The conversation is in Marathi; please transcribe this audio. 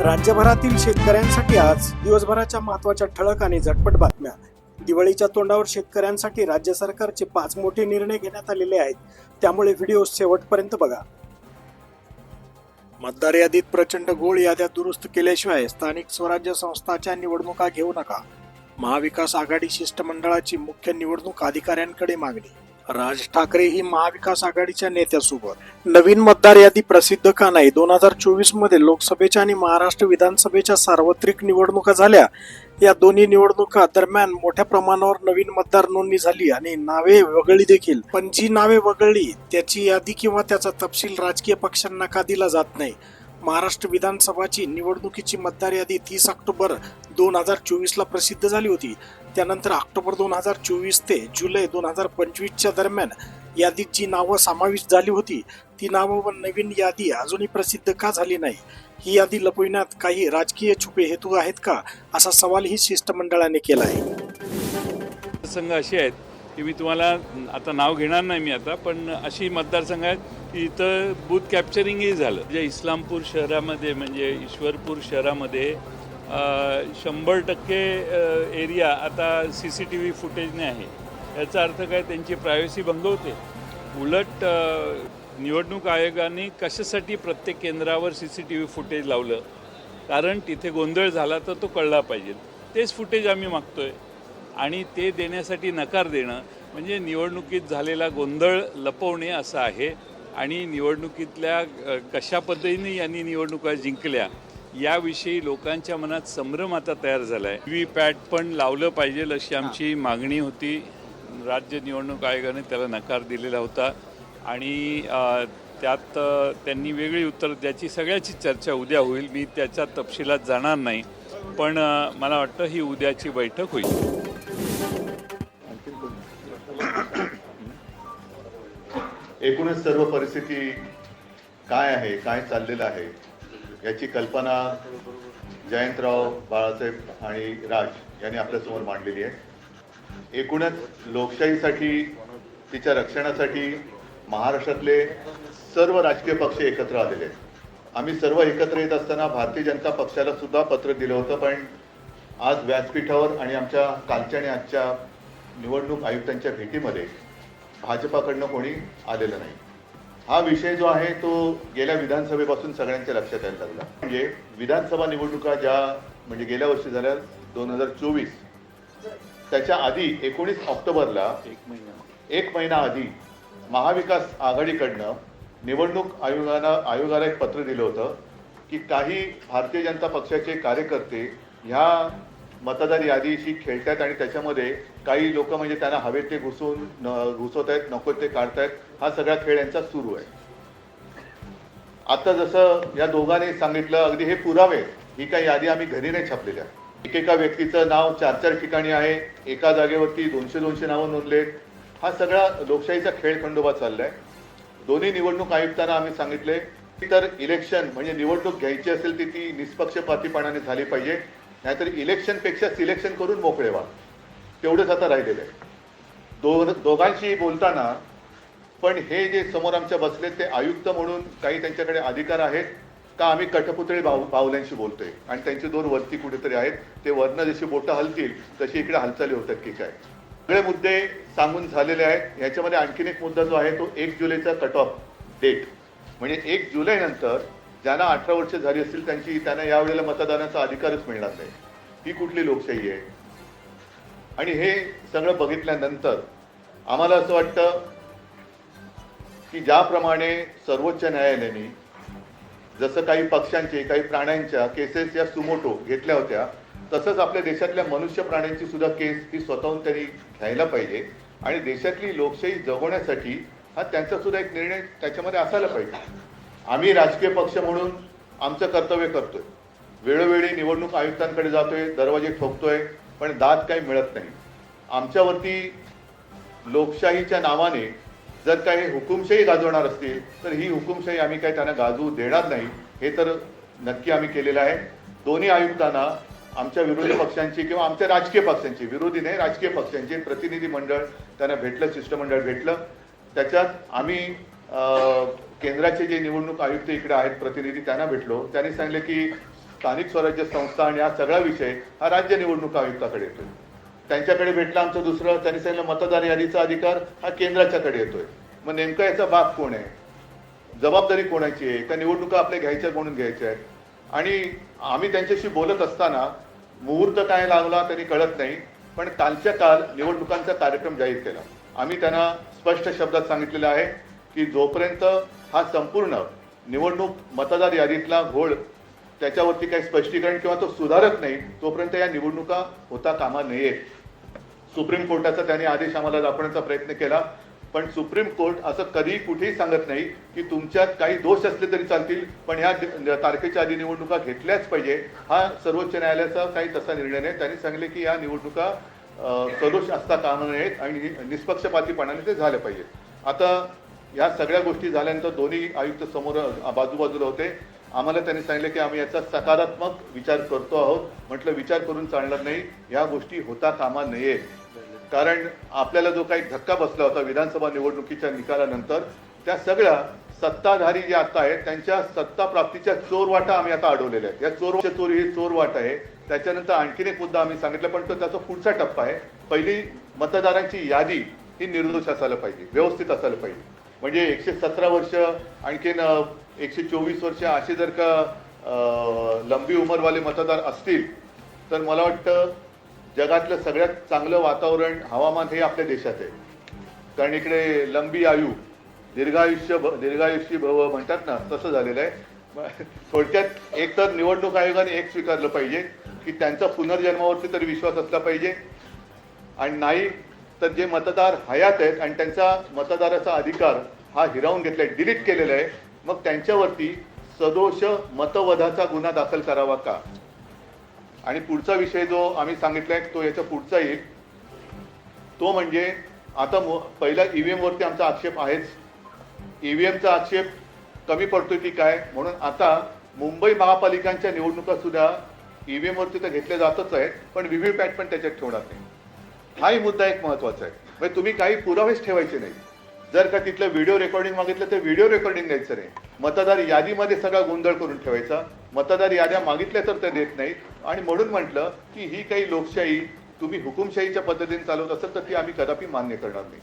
राज्यभरातील शेतकऱ्यांसाठी आज दिवसभराच्या महत्त्वाच्या ठळक आणि झटपट बातम्या। दिवाळीच्या तोंडावर शेतकऱ्यांसाठी राज्य सरकारचे 5 मोठे निर्णय घेण्यात आलेले आहेत, त्यामुळे व्हिडिओ शेवटपर्यंत बघा। मतदार यादीत प्रचंड घोळ, याद्या दुरुस्त केल्याशिवाय स्थानिक स्वराज्य संस्थांच्या निवडणुका घेऊ नका। महाविकास आघाडी शिष्टमंडळाची मुख्य निवडणूक अधिकाऱ्यांकडे मागणी। राज ठाकरे ही महाविकास आघाडीच्या नेत्यासोबत नवीन मतदार यादी प्रसिद्ध का नाही? 2024 मध्ये लोकसभेच्या आणि महाराष्ट्र विधानसभेच्या सार्वत्रिक निवडणुका झाल्या। या दोन्ही निवडणुका दरम्यान मोठ्या प्रमाणावर नवीन मतदार नोंदणी झाली आणि नावे वगळली देखील। पण जी नावे वगळली त्याची यादी किंवा त्याचा तपशील राजकीय पक्षांना का दिला जात नाही? महाराष्ट्र विधानसभाची निवडणुकीची मतदार यादी 30 ऑक्टोबर 2024 ला प्रसिद्ध झाली होती। त्यानंतर ऑक्टोबर 2024 ते जुलै 2025 दरम्यान यादीत जी नावं समाविष्ट झाली होती ती नावं व नवीन यादी अजूनही प्रसिद्ध का झाली नाही? ही यादी लपविण्यात काही राजकीय छुपे हेतू आहेत का, असा सवालही शिष्टमंडळाने केला आहे। संघ असे आहेत की मी तुम्हाला आता नाव घेणार नाही मी आता, पण अशी मतदारसंघ आहेत की इथं बूथ कॅप्चरिंगही झालं। म्हणजे इस्लामपूर शहरामध्ये म्हणजे ईश्वरपूर शहरामध्ये 100% एरिया आता CCTV फुटेजने आहे। याचा अर्थ काय, त्यांची प्रायव्हसी भंग होते। उलट निवडणूक आयोगाने कशासाठी प्रत्येक केंद्रावर CCTV फुटेज लावलं? कारण तिथे गोंधळ झाला तर तो कळला पाहिजे। तेच फुटेज आम्ही मागतोय आणि ते देण्यासाठी नकार देणं म्हणजे निवडणुकीत झालेला गोंधळ लपवणे असं आहे। आणि निवडणुकीतल्या कशा पद्धतीने यांनी निवडणुका जिंकल्या याविषयी लोकांच्या मनात संभ्रम आता तयार झाला आहे। VVPAT पण लावलं पाहिजे अशी आमची मागणी होती। राज्य निवडणूक आयोगाने त्याला नकार दिलेला होता आणि त्यात त्यांनी वेगळी उत्तर द्यायची। सगळ्याची चर्चा उद्या होईल, मी त्याच्या तपशिलात जाणार नाही, पण मला वाटतं ही उद्याची बैठक होईल। एकूणच सर्व परिस्थिती काय आहे, काय चाललेलं आहे याची कल्पना जयंतराव, बाळासाहेब आणि राज यांनी आपल्यासमोर मांडलेली आहे। एकूणच लोकशाहीसाठी, तिच्या रक्षणासाठी महाराष्ट्रातले सर्व राजकीय पक्ष एकत्र आलेले आहेत। आम्ही सर्व एकत्र येत असताना भारतीय जनता पक्षाला सुद्धा पत्र दिलं होतं, पण आज व्यासपीठावर आणि आमच्या कालच्या आणि आजच्या निवडणूक आयुक्तांच्या भेटीमध्ये भाजपाकडनं कोणी आलेलं नाही। हा विषय जो आहे तो गेल्या विधानसभेपासून सगळ्यांच्या लक्षात यायला लागला। म्हणजे विधानसभा निवडणुका ज्या म्हणजे गेल्या वर्षी झाल्या 2024, त्याच्या आधी 19 ऑक्टोबरला एक महिना आधी महाविकास आघाडीकडनं निवडणूक आयोगाला एक पत्र दिलं होतं की काही भारतीय जनता पक्षाचे कार्यकर्ते ह्या मतदार यादीशी खेळतात आणि त्याच्यामध्ये काही लोक म्हणजे त्यांना हवे ते घुसवत आहेत, नको ते काढतायत। हा सगळा खेळ यांचा सुरू आहे। आता जसं या दोघांनी सांगितलं, अगदी हे पुरावे, ही काही यादी आम्ही घरी नाही छापलेल्या। एकेका व्यक्तीचं नाव 4-4 ठिकाणी आहे, एका जागेवरती 200 नावं नोंदलेत। हा सगळा लोकशाहीचा खेळ खंडोबा चाललाय। दोन्ही निवडणूक आयुक्तांना आम्ही सांगितले तर इलेक्शन म्हणजे निवडणूक घ्यायची असेल तर ती निष्पक्षपातीपणाने झाली पाहिजे, नाहीतर इलेक्शनपेक्षा सिलेक्शन करून मोकळे व्हा, तेवढंच आता राहिलेलं आहे। दोघांशी बोलताना पण हे जे समोर आमच्या बसलेत ते आयुक्त म्हणून काही त्यांच्याकडे अधिकार आहेत का, आम्ही कठपुतळी बाहुल्यांशी बोलतोय आणि त्यांचे 2 वरती कुठेतरी आहेत, ते वरनं जशी बोटं हलतील तशी इकडे हालचाली होतात की काय? सगळे मुद्दे सांगून झालेले आहेत। याच्यामध्ये आणखीन एक मुद्दा जो आहे तो 1 जुलैचा कट ऑफ डेट, म्हणजे 1 जुलै नंतर ज्यांना 18 वर्ष झाली असतील त्यांना यावेळेला मतदानाचा अधिकारच मिळणार नाही। ही कुठली लोकशाही आहे? आणि हे सगळं बघितल्यानंतर आम्हाला असं वाटतं की ज्याप्रमाणे सर्वोच्च न्यायालयाने जसं काही पक्षांचे, काही प्राण्यांच्या केसेस या सुमोटो घेतल्या होत्या, तसंच आपल्या देशातल्या मनुष्य प्राण्यांची सुद्धा केस ही स्वतःहून त्यांनी घ्यायला पाहिजे आणि देशातली लोकशाही जगवण्यासाठी हा त्यांचा सुद्धा एक निर्णय त्याच्यामध्ये असायला पाहिजे। आम्ही राजकीय पक्ष म्हणून आमचं कर्तव्य करतोय, वेळोवेळी निवडणूक आयुक्तांकडे जातोय, दरवाजे ठोकतोय, पण दाद काही मिळत नाही। आमच्यावरती लोकशाहीच्या नावाने जर काही हुकुमशाही गाजवणार असतील तर ही हुकुमशाही आम्ही काही त्यांना गाजवू देणार नाही, हे तर नक्की आम्ही केलेलं आहे। दोन्ही आयुक्तांना आमच्या विरोधी पक्षांची किंवा आमच्या राजकीय पक्षांची, विरोधी नाही राजकीय पक्षांचे प्रतिनिधी मंडळ त्यांना भेटलं, शिष्टमंडळ भेटलं। त्याच्यात आम्ही केंद्राचे जे निवडणूक आयुक्त इकडे आहेत प्रतिनिधी त्यांना भेटलो। त्यांनी सांगितले की स्थानिक स्वराज्य संस्था आणि हा सगळा विषय हा राज्य निवडणूक आयुक्ताकडे येतोय. त्यांच्याकडे भेटला आमचं दुसरं, त्यांनी सांगितलं मतदार यादीचा अधिकार हा केंद्राच्याकडे येतोय. मग नेमका याचा बाप कोण आहे, जबाबदारी कोणाची आहे, का निवडणुका आपल्या घ्यायच्या म्हणून घ्यायच्या आहेत. आणि आम्ही त्यांच्याशी बोलत असताना मुहूर्त काय लागला त्यांनी कळत नाही, पण कालच्या काल निवडणुकांचा कार्यक्रम जाहीर केला. आम्ही त्यांना स्पष्ट शब्दात सांगितलेलं आहे की जोपर्यंत हा संपूर्ण निवडणूक मतदार यादीतला घोळ त्याच्यावरती काही स्पष्टीकरण किंवा तो सुधारत नाही तोपर्यंत या निवडणुका होता कामा नयेत. सुप्रीम कोर्टाचा त्यांनी आदेश आम्हाला दाखवण्याचा प्रयत्न केला, पण सुप्रीम कोर्ट असं कधी कुठेही सांगत नाही की तुमच्यात काही दोष असले तरी चालतील, पण ह्या तारखेच्या आधी निवडणुका घेतल्याच पाहिजे. हा सर्वोच्च न्यायालयाचा काही तसा निर्णय नाही. त्यांनी सांगितले की या निवडणुका सदोष असता कामा नयेत आणि निष्पक्षपातीपणाने ते झाले पाहिजे. आता या सगळ्या गोष्टी झाल्यानंतर दोन्ही आयुक्त समोर बाजूबाजूला होते. आम्हाला त्यांनी सांगितलं की आम्ही याचा सकारात्मक विचार करतो आहोत. म्हटलं विचार करून चालणार नाही, या गोष्टी होता कामा नये. कारण आपल्याला जो काही धक्का बसला होता विधानसभा निवडणुकीच्या निकालानंतर, त्या सगळ्या सत्ताधारी जे आता आहेत त्यांच्या सत्ता प्राप्तीच्या चोरवाटा आम्ही आता अडवलेल्या आहेत. या चोरी ही चोरवाट आहे. त्याच्यानंतर आणखीन एक मुद्दा आम्ही सांगितलं, पण तो त्याचा पुढचा टप्पा आहे. पहिली मतदारांची यादी ही निर्दोष असायला पाहिजे, व्यवस्थित असायला पाहिजे. म्हणजे 117 वर्ष आणखीन 124 वर्ष असे जर का लंबी उमरवाले मतदार असतील तर मला वाटतं जगातलं सगळ्यात चांगलं वातावरण हवामान हे आपल्या देशात आहे. कारण इकडे लंबी आयु दीर्घायुष्य भव म्हणतात ना, तसं झालेलं आहे. थोडक्यात एक तर निवडणूक आयोगाने एक स्वीकारलं पाहिजे की त्यांचा पुनर्जन्मावरती तरी विश्वास असला पाहिजे, आणि नाही तर जे मतदार हयात आहेत आणि त्यांचा मतदाराचा अधिकार हा हिरावून घेतलाय, डिलीट केलेला आहे, मग त्यांच्यावरती सदोष मतवधाचा गुन्हा दाखल करावा का. आणि पुढचा विषय जो आम्ही सांगितलाय तो याचा पुढचा येईल, तो म्हणजे आता पहिला ईव्हीएम वरती आमचा आक्षेप आहेच. ईव्हीएमचा आक्षेप कमी पडतोय की काय, म्हणून आता मुंबई महापालिकांच्या निवडणुका सुद्धा ईव्हीएम वरती तर घेतल्या जातच आहेत, पण व्हीव्हीपॅट पण त्याच्यात ठेवणार नाही. हाही मुद्दा एक महत्वाचा आहे. म्हणजे तुम्ही काही पुरावेच ठेवायचे नाही. जर का तिथलं व्हिडिओ रेकॉर्डिंग मागितलं तर व्हिडिओ रेकॉर्डिंग द्यायचं नाही. मतदार यादीमध्ये सगळा गोंधळ करून ठेवायचा. मतदार याद्या मागितल्या तर ते देत नाहीत. आणि म्हणून म्हटलं की ही काही लोकशाही तुम्ही हुकुमशाहीच्या पद्धतीने चालवत असेल तर ती आम्ही कदापि मान्य करणार नाही.